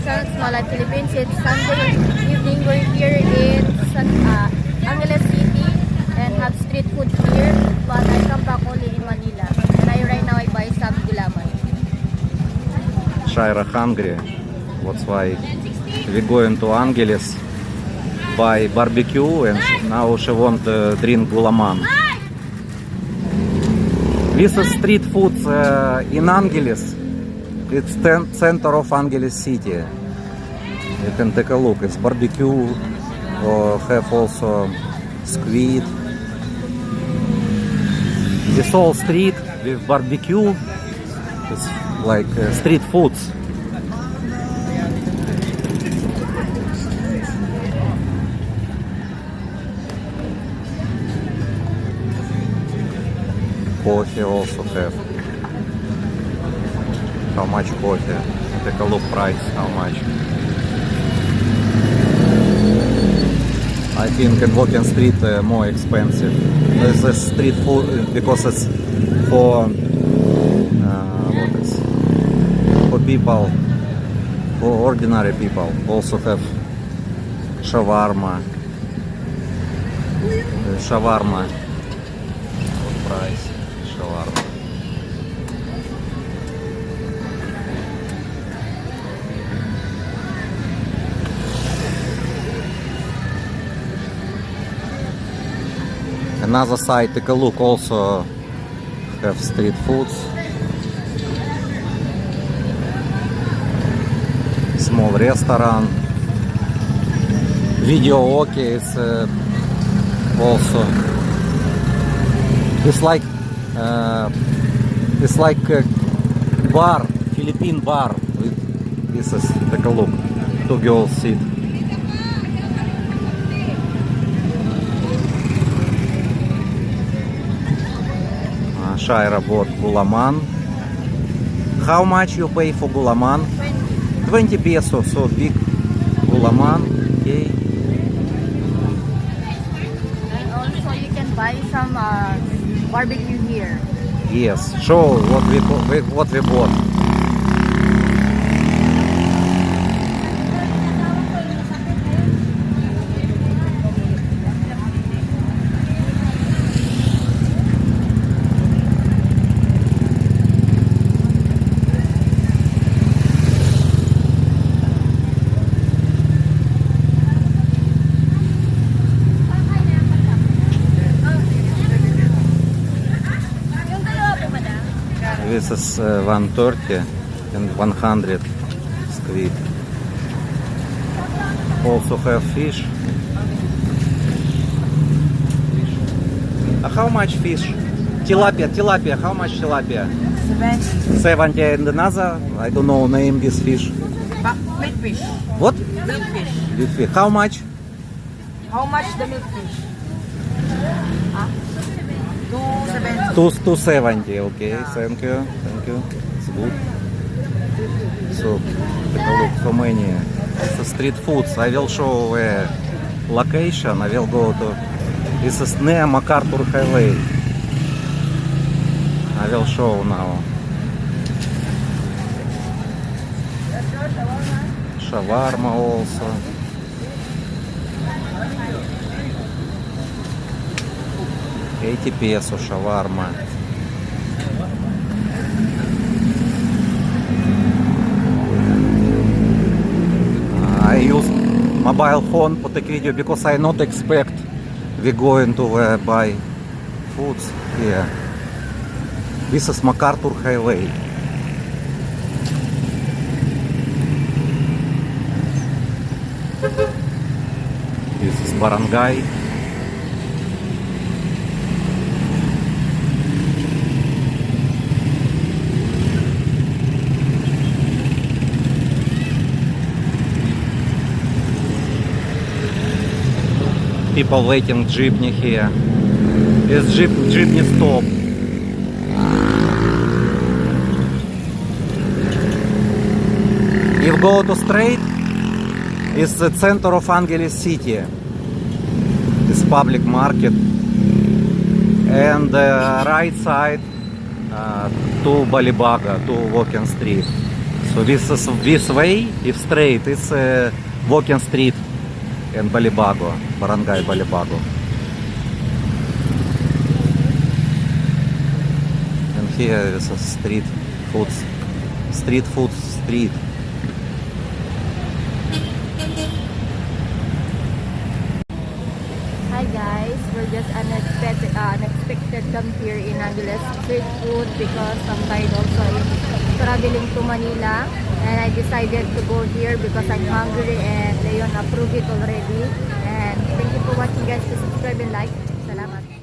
San Smalat, Philippines. It's Sunday evening. We're here in Angeles City and have street food here. But I come back only in Manila. And right now I buy some gulaman. Shaira hungry. That's why we going to Angeles buy barbecue and now she want drink gulaman. This is street food in Angeles. It's center of Angeles City. You can take a look. It's barbecue. Have also squid. This whole street with barbecue. It's like street foods. Coffee also have. How much coffee? Take a look price, how much. I think in Walking Street more expensive. There's a street food because it's for for people, for ordinary people. Also have shawarma. Shawarma. Price shawarma. Another side, take a look, also have street foods. Small restaurant. Video okay is also. It's like a bar, Philippine bar. This is, take a look. Two girls sit. Shaira bought gulaman. How much you pay for gulaman? 20 pesos, so big gulaman. Okay. And also you can buy some barbecue here. Yes. Show what we bought. This is 130 and 100 squid. Also have fish. How much fish? Tilapia. How much tilapia? 70. 70 and another. I don't know name this fish. Milkfish. What? Milkfish. This fish. How much? How much the milkfish? Huh? 270. 270. Okay. Thank you. It's good. So take a look how many. It's a street foods. I will show a location. I will go to. This is near MacArthur Highway. I will show now. Shawarma also. $80 shawarma. I use mobile phone to take video because I not expect we going to buy foods here. This is MacArthur Highway. This is barangay. People waiting jeepney here. Is jeepney stop. If go to straight, it's the center of Angeles City. It's public market. And the right side to Balibaga, to Walking Street. So this way, if straight, it's walking street in Balibago, Barangay Balibago. And here is a street food street. Hi guys, we're just unexpected come here in Angeles Street Food because I'm tired also in traveling to Manila, and I decided to go here because I'm hungry and Leon approved it already. And thank you for watching guys. Please subscribe and like. Salamat.